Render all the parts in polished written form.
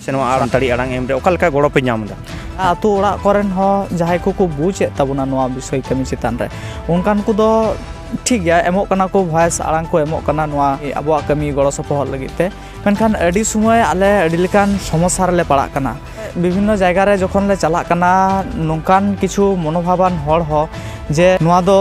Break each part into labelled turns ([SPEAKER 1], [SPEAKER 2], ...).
[SPEAKER 1] से सानताड़ी आड़ांग एम रे ओका लेका गड़ो पे नाम दा
[SPEAKER 2] आतु ओड़ा कोरेन हो जहाय को बुझे तबना नोआ विषय कमी चितान रे उनकान को दो ठीक गया एमोक कना को वॉइस आड़ांग को एमोक कना नोआ अबवा कमी गड़ो सपोहर लगीते मेनखान अडी समय आले अडी लेकान समस्या रे पड़ा कना विभिन्न जायगा रे जखन ले चला कना नोंकान किछु मनोभावान हर हो जे नोआ दो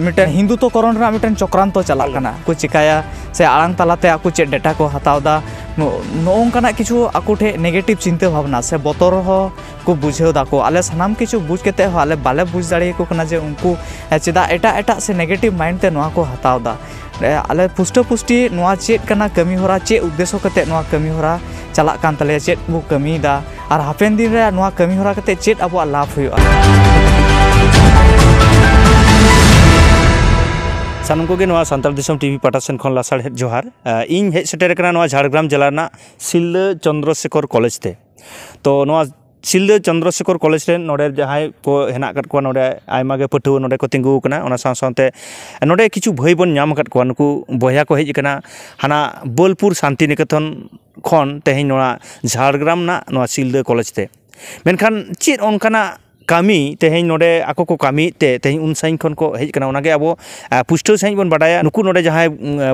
[SPEAKER 2] मिटन हिंदुत्वकरण रे मिटन चक्रांत चला कना को चिकाया से आड़ांग तालाते आकु चे डेटा को हतावदा नोंकाना किछु आकुठे नेगेटिव चिंता भावना से बतर हो को बुझेव दाको आले सनाम किछु बुझ केते हो आले बाले बुझ दाड़े को कना जे उनको चेदा एटा एटा से नेगेटिव माइंड ते नोआ को हतावदा आले पुष्टो पुष्टि नोआ चेत कना कमी होरा चे उद्देश्य कते नोआ कमी होरा चला कान तले चेत बु कमी दा और हापेन दिन रे नोआ कमी होरा कते चेत अबो लाभ हुआ
[SPEAKER 1] सानम को गे सानताल दिसम टीवी पाटासन खन लासाड़ हेड जोहार इन हेज सेटेर कना झाड़ग्राम जिला ना सिलदा चंद्रशेखर कॉलेज ते तो सिलदा चंद्रशेखर कॉलेज रे नोडे जहाय को हेना कट को नोडे आयमा गे पटुआ नोडे को तिंगु कना ओना साथे नोडे किछु भई बन नाम कट को नुकु बया को हेज कना हाना बोलपुर शांति निकेतन खन तेहिं नोआ झाड़ग्राम ना सिलदा कॉलेज ते मेनखान चेत ओनकाना कमी तेहें नोडे आको को कमी तेहें उन साइन खन को हेज कना ओनागे अब पुष्टो साइन बन बाडाया नुकु नोडे जहाय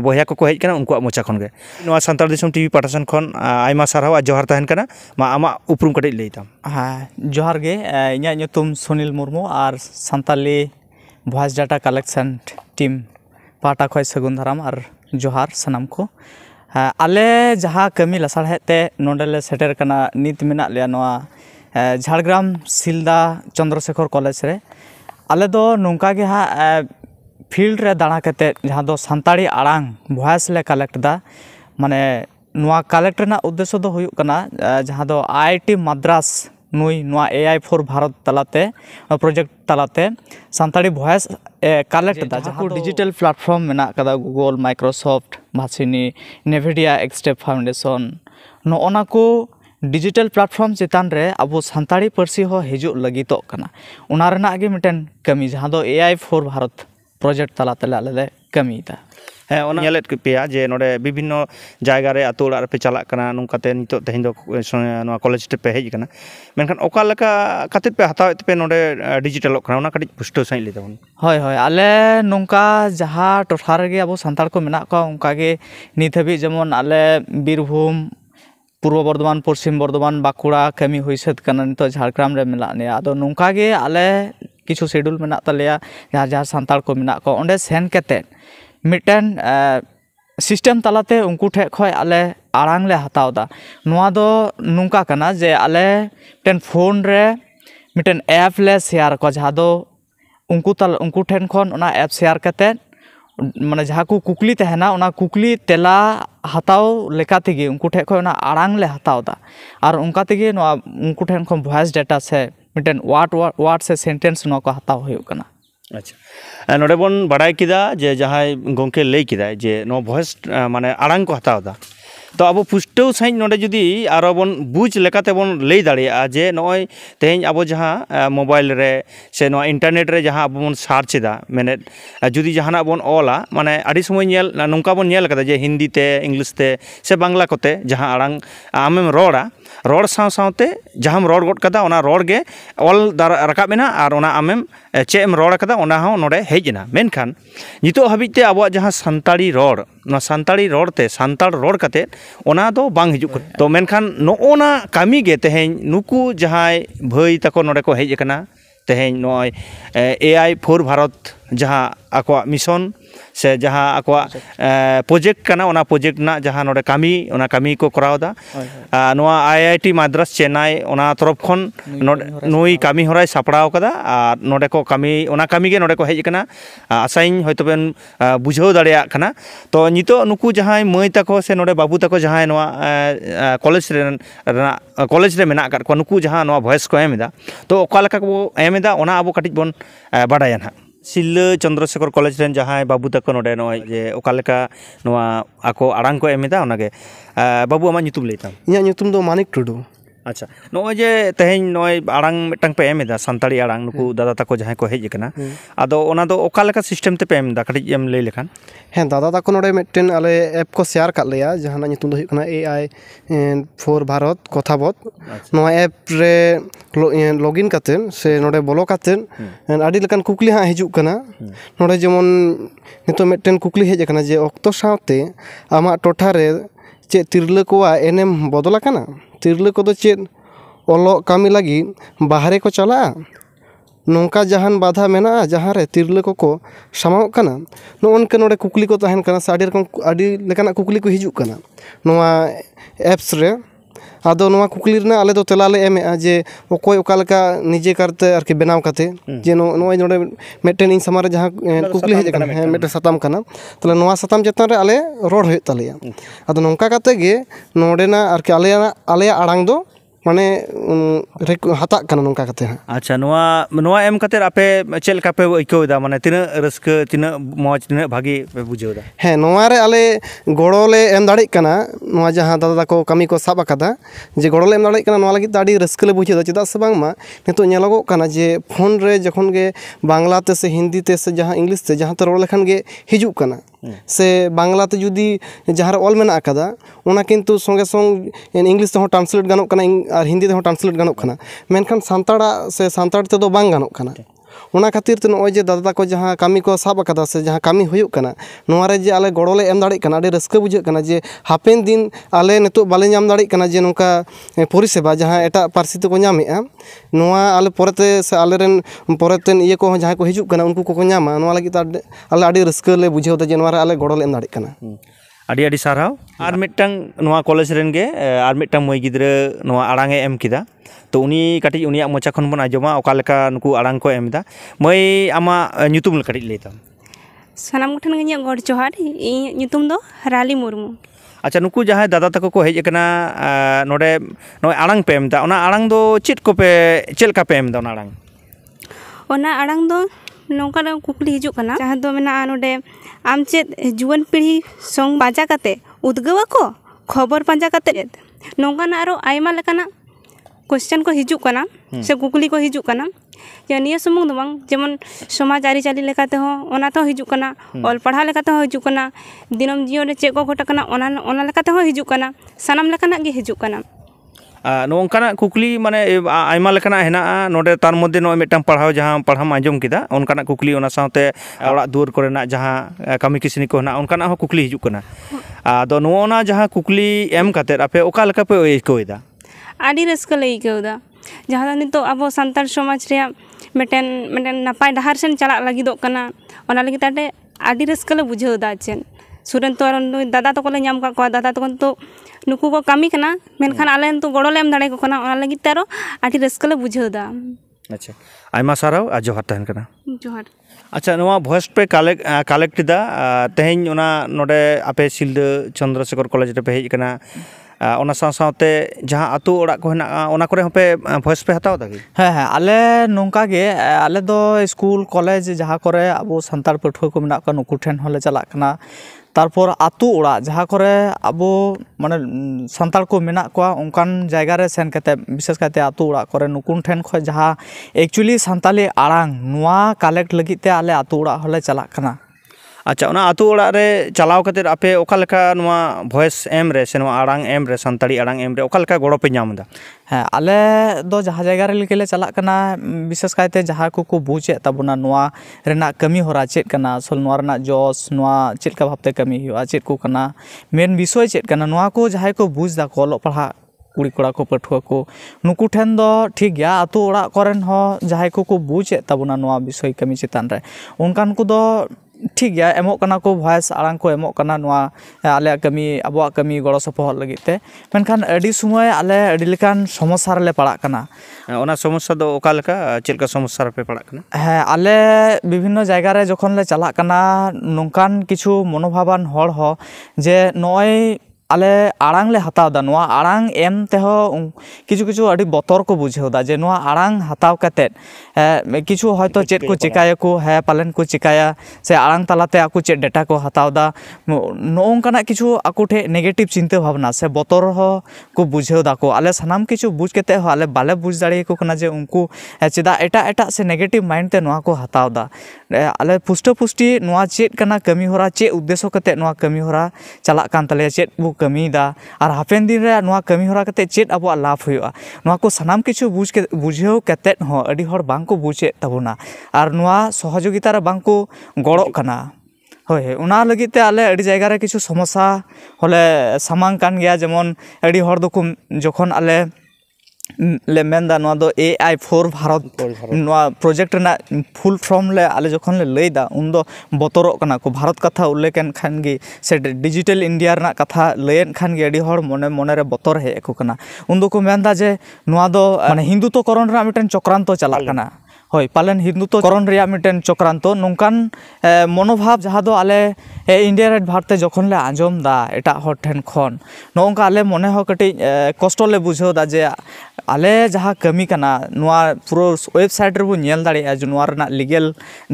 [SPEAKER 1] बया को हेज कना उनको मोचा खन गे नोआ सानताल दिसम टीवी पाटासन खन आयमा सारहाव जोहार तहन कना मा आमा उपरुम कटे लैताम
[SPEAKER 2] हाँ जोहार गे इᱧᱟᱹᱜ ᱧᱩᱛᱩᱢ सुनील मुर्मू और Santali voice data collection team पाटा खय सगुन दाराम और जोहार सनाम को आले जहाँ कमी लसाड़हेते नोडेले सेटेर कना नित मेना लेया नोआ झाड़ग्राम सिलदा चंद्रशेखर कॉलेज रे आले दो नोंका गे हा फील्ड रे दाणा कते जहाँ दो सानताड़ी आड़ांग वॉइस ले कलेक्ट दा माने नोआ कलेक्ट रेना उद्देश्य दो हुयुक कना जहाँ दो आईआईटी मद्रास नुई नोआ एआई फॉर भारत तलाते प्रोजेक्ट तलाते सानताड़ी वॉइस कलेक्ट दा जहाँ डिजिटल प्लेटफॉर्म मेना कदा Google Microsoft Bhashini Nvidia EkStep foundation नोना को डिजिटल प्लेटफॉर्म चितान रे अब सानताड़ी पार्सी हो हिजु लगितो कना उना रेना गे मिटन कमी जहाँ दो एआई फॉर भारत प्रोजेक्ट तलाते आले कमी दा
[SPEAKER 1] हाँ ओना नेलेट पेया जे नोडे विभिन्न जायगा रे आतो ओड़ा पे चला कना नुकाते नितो तेहिं दो नोआ कॉलेज ते पे हेज कना मेनखान ओका लेका खातिर पे हताव पे नोडे डिजिटल कना ओना कटी पुष्टो साइ ले तबन
[SPEAKER 2] होय होय आले नोंका जहाँ टोठा रे गे अब सानताड़ को मेना को उनका गे नित हबी जेमन आले बीरभूम पूर्व बर्धमान पश्चिम बर्धमान बाकुड़ा कमी हुई सद कना नितो झाड़ग्राम रे मेला ने आदो नोंका गे आले किछु शेड्यूल मेना तलेया जहाँ जहाँ सानताड़ को मेना को ओंडे सेन केते मिटन सिस्टम तलाते उनको ठे खय आले आड़ांग ले हताव दा नोआ दो नोंका कना जे आले मिटन फोन रे मिटन ऐप ले शेयर को जहाँ दो उनको ठेन खन ओना ऐप शेयर कते माने जहाँ को कुकली तहना ओना कुकली तेला हताव लेका तेगे उनको ठे खय ओना आड़ांग ले हताव दा और उनका तेगे नोआ उनको ठेन खन वॉइस डाटा से मिटन वाट से सेंटेंस नोआ को हताव हुयुक कना
[SPEAKER 1] अच्छा नोडे बन बड़ाई किदा जे जहाय गोंके लई किदा जे नो वॉइस माने आड़ांग को हताव दा तो अब पुष्टो साइ नोडे जुदी आरो बन बुझ लेकाते बन लई दाड़िया जे नय तेहें अब जहाँ मोबाइल रे से नो इंटरनेट रे जहाँ अब बन सार्च दा मेने जुदी जहाना बन ओला माने आदि समय नेल नोंका बन नेल कदा जे हिंदी ते इंग्लिश ते से बांग्ला कोते जहाँ आड़ांग आमेम रोड़ा रोड साथे जहाँ रोड गड कदा ओना रोड गे ऑल रकाब मेना और ओना आमेम चेम रोड कदा ओना हो नोडे हेजना मेनखान नितो हाबिते अब जहाँ सानताड़ी रोड ना सानताड़ी रोड ते सानताड़ रोड कते ओना दो बांग हिजुक तो मेनखान नोना कमी गे तेहें नुकु जहाँ भाई तको नोडे को हेज कना तेहें नय एआई फॉर भारत जहाँ आको मिशन से जहाँ आको प्रोजेक्ट कना ओना प्रोजेक्ट ना जहाँ नोडे कमी को कराव दा नोआ आईआईटी मद्रास चेन्नई ओना तरफ खन नुई कमी होराय सापड़ाव कदा और नोडे को कमी ओना कमी गे नोडे को हेज कना आसाइन होयतो बेन बुझाव दाड़िया कना तो नितो नुकु जहाँ मई तको से नोडे बाबू तको जहाँ नोआ कॉलेज रे मेना कर को नुकु जहाँ नोआ वॉइस को एमदा तो ओका लेका को एमदा ओना अब कटिज बन बाडाया ना सिलदा चंद्रशेखर कॉलेज रेन जहाँ बाबू तक नोडे नय जे ओका लेका नोआ आको आड़ांग को एमदा ओनागे बाबू आमा ᱧᱩᱛᱩᱢ लैताम
[SPEAKER 3] इᱧᱟᱹᱜ ᱧᱩᱛᱩᱢ ᱫᱚ मानिक टुडू
[SPEAKER 1] अच्छा नॉय जे तेहेन नॉय आड़ांग मिटटांग पे एम एदा संताड़ी आड़ांग नुकु दादा ताको जहां को हेज कना आदो ओना दो ओका लेका सिस्टम ते पे एम दा कटिज एम लay लेखान
[SPEAKER 3] ᱦᱮᱸ ᱫᱟᱫᱟ ᱛᱟᱠᱚ ᱱᱚᱰᱮ ᱢᱤᱫᱴᱮᱱ ᱟᱞᱮ ᱮᱯ ᱠᱚ ᱥᱮᱭᱟᱨ ᱠᱟᱫ ᱞᱮᱭᱟ ᱡᱟᱦᱟᱸᱱᱟᱜ ᱧᱩᱛᱩᱢ ᱫᱚ ᱦᱩᱭᱩᱜ ᱠᱟᱱᱟ AI for ᱵᱷᱟᱨᱚᱛ ᱠᱚᱛᱷᱟᱵᱚᱛ ᱱᱚᱣᱟ ᱮᱯ ᱨᱮ ᱞᱚᱜᱤᱱ ᱠᱟᱛᱮᱫ ᱥᱮ ᱱᱚᱰᱮ ᱵᱚᱞᱚ ᱠᱟᱛᱮᱫ ᱟᱹᱰᱤ ᱞᱮᱠᱟᱱ ᱠᱩᱠᱞᱤ ᱦᱟᱸᱜ ᱦᱤᱡᱩᱜ ᱠᱟᱱᱟ ᱱᱚᱰᱮ ᱡᱮᱢᱚᱱ ᱱᱤᱛᱚᱜ ᱢᱤᱫᱴᱮᱱ ᱠᱩᱠᱞᱤ ᱦᱮᱡ ᱟᱠᱟᱱᱟ ᱡᱮ ᱚᱠᱛᱚ ᱥᱟᱶᱛᱮ ᱟᱢᱟᱜ ᱴᱚᱴᱷᱟ ᱨᱮ ᱪᱮᱫ ᱛᱤᱨᱞᱟᱹ ᱠᱚᱣᱟᱜ ᱮᱱᱮᱢ ᱵᱚᱫᱚᱞ ᱟᱠᱟᱱᱟ ᱛᱤᱨᱞᱟᱹ ᱠᱚᱫᱚ ᱪᱮᱫ ᱚᱞᱚᱜ ᱠᱟᱹᱢᱤ ᱞᱟᱹᱜᱤᱫ ᱵᱟᱦᱨᱮ ᱠᱚ ᱪᱟᱞᱟᱜᱼᱟ ᱱᱚᱝᱠᱟ ᱡᱟᱦᱟᱱ ᱵᱟᱫᱷᱟ ᱢᱮᱱᱟᱜᱼᱟ ᱡᱟᱦᱟᱸ ᱨᱮ ᱛᱤᱨᱞᱟᱹ ᱠᱚᱠᱚ ᱥᱟᱢᱟᱣᱚᱜ ᱠᱟᱱᱟ ᱱᱚᱜᱼᱚ ᱱᱚᱰᱮ ᱠᱩᱠᱞᱤ ᱠᱚ ᱛᱟᱦᱮᱱ ᱠᱟᱱᱟ ᱥᱮ ᱟᱹᱰᱤ ᱞᱮᱠᱟᱱᱟᱜ ᱠᱩᱠᱞᱤ ᱠᱚ ᱦᱤᱡᱩᱜ ᱠᱟᱱᱟ ᱱᱚᱣᱟ ᱮᱯᱥ ᱨᱮ ᱟᱫᱚ ᱱᱚᱣᱟ ᱠᱩᱠᱞᱤ ᱨᱮᱱᱟᱜ ᱟᱞᱮ ᱫᱚ ᱛᱮᱞᱟ ᱞᱮ ᱮᱢᱮᱜᱼᱟ ᱡᱮ ᱚᱠᱚᱭ ᱚᱠᱟ ᱞᱮᱠᱟ ᱱᱤᱡᱮ ᱠᱟᱨᱛᱮ ᱟᱨᱠᱤ ᱵᱮᱱᱟᱣ ᱠᱟᱛᱮ ᱡᱮ ᱱᱚᱜᱼᱚᱭ ᱱᱚᱰᱮ ᱢᱤᱫᱴᱮᱱ ᱤᱧ ᱥᱟᱢᱟᱝ ᱨᱮ ᱡᱟᱦᱟᱸ ᱠᱩᱠᱞᱤ ᱦᱮᱡ ᱟᱠᱟᱱᱟ ᱦᱮᱸ ᱢᱤᱫᱴᱮᱱ ᱥᱟᱛᱟᱢ ᱠᱟᱱᱟ ᱛᱟᱦᱞᱮ ᱱᱚᱣᱟ ᱥᱟᱛᱟᱢ ᱪᱮᱛᱟᱱ ᱨᱮ ᱟᱞᱮ ᱨᱚᱲ ᱦᱩᱭᱩᱜ ᱛᱟᱞᱮᱭᱟ ᱟᱫᱚ ᱱᱚᱝᱠᱟ ᱠᱟᱛᱮ ᱜᱮ ᱱᱚᱰᱮᱱᱟᱜ ᱟᱨᱠᱤ ᱟᱞᱮᱭᱟᱜ ᱟᱲᱟᱝ ᱫᱚ माने हाता कना नोंका कते हां
[SPEAKER 1] अच्छा नोआ एम कते आपे चेल का पे इकोदा माने तिना रस्क तिना मौज तिना भागी पे बुझेदा
[SPEAKER 3] हे नोआ रे आले गड़ोले एम दाड़ी कना नोआ जहां दादा को कमी को साब अकादा जे गड़ोले एम दाड़ी कना नोआ लगी दाड़ी रस्क ले बुझेदा चेदा से बांग मा नितो नेलगो कना जे फोन रे जखन गे बांग्ला ते से हिंदी ते से जहां इंग्लिश ते जहां ते रोड लेखन गे हिजु कना से बांग्ला ते जुदी जहां रे ऑल मेना अकादा ओना किंतु संगे संग इंग्लिश ते हो ट्रांसलेट गानोक कना और हिंदी ते हो ट्रांसलेट गानोक कना मेनखान सांताड़ा से सांताड़ ते दो बांग गानोक कना ओना खातिर ते नोय जे दादा को जहां कमी को साब अकादा से जहां कमी हुयुक कना नोआ रे जे आले गड़ोले एम दाड़ी कना आडि रस्क बुझे कना जे हापेन दिन आले नितो बाले नाम दाड़ी कना जे नोंका परिसेबा जहां एटा पारसी ते को नामेआ नोआ आले पोरेते से आले रेन पोरेतेन इये को जहां को हिजुक कना उनको को नामा नोआ लगी आले आडि रस्क ले बुझेउ जे नोआ रे आले गड़ोले एम दाड़ी कना
[SPEAKER 1] आडि आडि साराव आर मिटटांग नोआ कॉलेज रेन गे आर मिटटांग मय गिद्रे नोआ आड़ांगे एम किदा तो उनी काटी उनिया मोचा खन बन आजमा ओका लेका नुकु आड़ांग को एमदा मय आमा ᱧᱩᱛᱩᱢ काटी लेता
[SPEAKER 4] सनाम गठन गनिया गॉड जोहार इ ᱧᱩᱛᱩᱢ दो राली मुर्मू
[SPEAKER 1] अच्छा नुकु जहां दादा तको को हेज कना नोडे नोय आड़ांग पे एमदा ओना आड़ांग दो चिट को पे चेल का पे एमदा ओना
[SPEAKER 4] आड़ांग दो नोंका कुकली हिजु कना जहां दो मेना नोडे आम चेत जुवन पीढ़ी संग बाजा काते उद्गवा को खबर पांजा काते नोंका ना आरो आयमा लेकाना क्वेश्चन को हिजु कना से कुकली को हिजु कना या निया सुमुंग दो बांग जेमन समाज आरिचाली लेकाते हो ओना तो हिजु कना ऑल पढ़ा लेकाते हो हिजु कना दिनम जीवन रे चे को घटा कना ओना लेकाते हो हिजु कना सनाम लेकाना गे हिजु कना
[SPEAKER 1] नोंकाना कुकली माने आयमा लेकाना हेना नोडे तार मध्य नोय मिटटांग पढ़ाव जहां पढ़ाम आंजम किदा ओनकाना कुकली ओना साथे ओड़ा दुवर कोरेना जहां कमी किसनी को ना ओनकाना हो कुकली हिजु कना आदो नोना जहां कुकली एम काते आपे ओका लेका पे इकोइदा
[SPEAKER 4] आडी रस्क ले इकोदा जहां नितो अबो संताल समाज रे मेटेन नापाय डहार सेन चला लागिदो कना ओना लगी ताटे आडी रस्क ले बुझेउदा चेन सुरन तो दादा तो कोले नाम का दादा तो नुकु को कमी कना मेनखान आले तो गड़ोले एम दाड़े को कना ओना लगी तारो आडी रस्क ले बुझेउदा
[SPEAKER 1] अच्छा आयमा साराव आ जोहार तहन कना
[SPEAKER 4] जोहार
[SPEAKER 1] अच्छा नोआ वॉइस पे कलेक्ट दा तेहेन ओना नोडे आपे सिल्द चंद्रशेखर कॉलेज रे पे हेज कना ओना साथे जहां आतु ओड़ा को हेना ओना करे पे वॉइस पे हताव दागी
[SPEAKER 2] हाँ आले नोंका गे आले दो स्कूल कॉलेज जहां करे अब सानतार पठुआ को मेना नुकु ठेन होले चला कना तारपर आतु ओड़ा जहां करे अब माने सानतार को मेना को ओंकान जायगा रे सेन कते विशेष कते आतु ओड़ा करे नुकुन ठेन ख जहां एक्चुअली सानताली आड़ांग नुआ कलेक्ट लगी ते आले आतु ओड़ा होले चला कना
[SPEAKER 1] अच्छा ओना आतु ओड़ा रे चलाव कते आपे ओका लेका नोआ वॉइस एम रे से नोआ आड़ांग एम रे सानताड़ी आड़ांग एम रे ओका लेका गड़ो पे नामदा
[SPEAKER 2] हाँ आले दो जहाँ जगह रे लेके चला कना विशेष कायते जहाँ को बुझे तबना नोआ रेना कमी होरा चेत कना असल नोआ रेना जोस नोआ चेत का भाबते कमी हुआ चेत को कना मेन विषय चेत कना नोआ को जहाँ को बुझ दा को लो पढ़ा कुड़ी कोड़ा को पठुआ को नुकु ठेन दो ठीक गया आतु ओड़ा कोरेन हो जहाँ को बुझे तबना नोआ विषय कमी चितान रे उनकान को दो ठीक गया एमो कना को वॉइस आड़ांग को एमो कना नोआ आले कमी अबो कमी गड़ो सपोहल लगिते मेनखान अडी समय आले अडी लेकान समस्या रे पड़ा कना
[SPEAKER 1] ओना समस्या दो ओका लेका चेलका समस्या पे पड़ा कना
[SPEAKER 2] हाँ आले विभिन्न जायगा रे जखन ले चला कना नोंकान किछु मनोभाबान हर हो जे नय ale arang le hataw da noa arang em teho kichu kichu adi botor ko bujheu da je noa arang hataw katet kichu hoyto chet ko chikaya ko he palen ko chikaya se arang talate aku chet data ko hataw da nongkana kichu aku the negative chinta bhavna se botor ho ko bujheu da ko ale sanam kichu buj kete ho ale bale buj dare ko kana je unku cheda eta se negative mind te noa ko hataw da ale pusto pusti noa chet kana kami hora che uddesho kate noa kami hora chalak kan tale chet bu kami da ar hapen din re noa kami hora kate chet abo lav huya noa ko sanam kichu bujheu kate ho adi hor bang ko buje tabuna ar noa sohojogita re bang ko gorok kana hoi ona lagit te ale adi jayga re kichu somosa hole samang kan gya jemon adi hor do jokhon ale le menda noa do AI for Bharat noa project na full form le ale jokhon le lei da undo botorok kana ko bharat katha ulleken khan gi se digital india na katha leyen khan gi adi hor mone re botor he ko kana undo ko menda je noa do mane hindutto koron ra miten chokranto chalak kana hoi palen hindutto koron ria miten chokranto nongkan monobhav jaha do ale india red bharte jokhon le anjom da eta hor then khon nongka ale mone ho kati kosto le bujheu da je ale jaha kami kana noa puro website re bu nyel dare a noa rena legal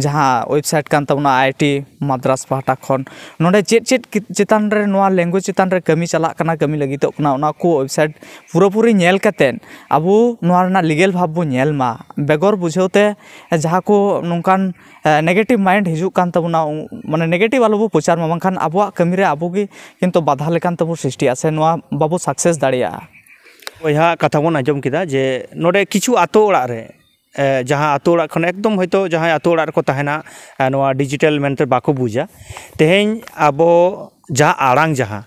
[SPEAKER 2] jaha website kan tabuna IIT madras pahta khon nonde chet chitan re noa language chitan re kami chalak kana kami lagitok kana ona ko website puro puri nyel katen abu noa rena legal bhab bu nyel ma begor bujheute jaha ko nongkan negative mind hijuk kan tabuna mane negative alo bu pochar ma bangkhan abuak kami re abu gi kintu badha lekan tabu srishti ase noa babu success daria
[SPEAKER 1] यहाँ कथा बन आजम किदा जे नोडे किछु आतो ओड़ा रे जहाँ आतो ओड़ा खन एकदम होयतो जहाँ आतो ओड़ा को तहना नोआ डिजिटल मेंटे बाको बुझा तेहेन आबो जहाँ आड़ांग जहाँ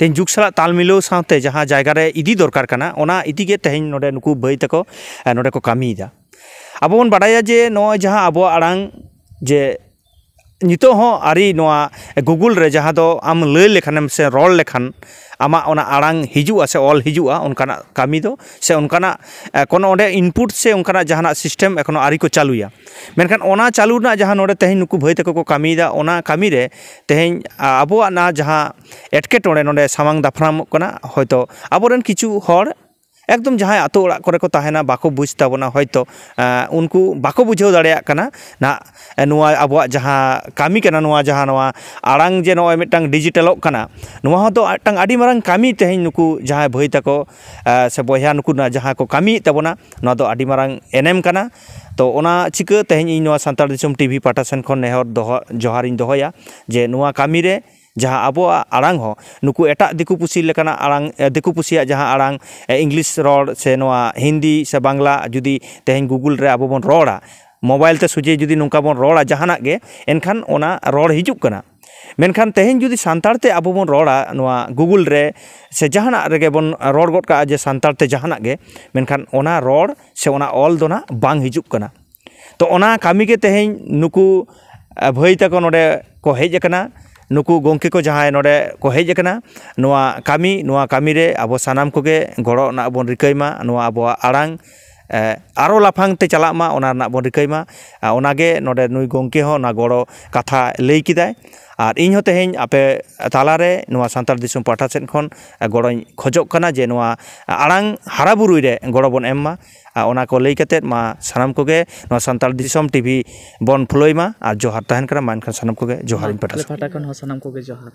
[SPEAKER 1] तेहेन जुग सला ताल मिलो साथे जहाँ जायगा रे इदी दरकार कना ओना इदी के तेहेन नोडे नुकु बई तको नोडे को कामीदा आबो बन बाडाया जे नो जहाँ आबो आड़ांग जे नितो हो आरी नोआ गूगल रे जहाँ दो आम लय लेखानेम से रोल लेखान आमा ओना आड़ांग हिजुआ से ऑल हिजुआ उनकाना कामी दो से उनकाना कोनो ओंडे इनपुट से उनकाना जहाना सिस्टम एखनो आरी को चालुया मेनखान ओना चालू ना जहां नोडे तेहेन नुकु भई तको को कामीदा ओना कामी रे तेहेन आबोआ ना जहां एटके टोडे नोडे सामांग दाफराम कना होयतो आबोरेन किछु हर एकदम जहाँ आतो ओड़ा करे को ताहेना बाको बुझ ताबोना होयतो उनको बाको बुझेव दाड़ेया कना ना नुआ आबोआ जहाँ कामी कना नुआ जहाँ नुआ आड़ांग जे नोय मिटांग डिजिटलोक कना नुआ हो तो आटांग आडी मारांग कामी तेहेन नुकु जहाँ भई तको से बया नुकु ना जहाँ को कामी ताबोना नुआ दो आडी मारांग एनेम कना तो ओना चिका तेहेन इन नुआ सांतार दिसम टीवी पाटासन खन नेहर दोह जोहारिन दोहया जे नुआ कामी रे जहाँ आबो आड़ांग हो नुकु एटा दिकु पुसी लेकाना आड़ांग दिकु पुसिया जहाँ आड़ांग इंग्लिश रोड से नोआ हिंदी से बांग्ला जुदी तेहेन गूगल रे आबो बन रोड़ा मोबाइल ते सुजे जुदी नुका बन रोड़ा जहाना गे एनखान ओना रोड हिजुक कना मेनखान तेहेन जुदी सांतार ते आबो बन रोड़ा नोआ गूगल रे से जहाना रेगे बन रोड गोट का जे सांतार ते जहाना गे मेनखान ओना रोड से ओना ऑल दोना बांग हिजुक कना तो ओना कामी के तेहेन नुकु भई तको नोडे को हेज कना नुकु गोंके को जहाँ नोडे को हेज कना नोआ कामी रे आबो सानाम कोगे गड़ो ना बन रिकैमा नोआ आबो आड़ांग आरो लाफांग ते चलाक मा ओना ना बन रिकैमा ओनागे नोडे नुई गोंके हो ना गड़ो कथा लई किदाय और इन हो तेहेन आपे तालारे नोआ सांतार दिसम पाठा सेन खन गड़ोኝ खोजोग कना जे नोआ आड़ांग हाराबुरुई रे गड़ो बन एम मा ओना को लई कते मा सानाम कोगे नोआ सांतार दिसम टीवी बन फुलई मा और जोहार तहन करा मान खन सानाम कोगे जोहार इन पाठा
[SPEAKER 2] खन हो सानाम कोगे जोहार।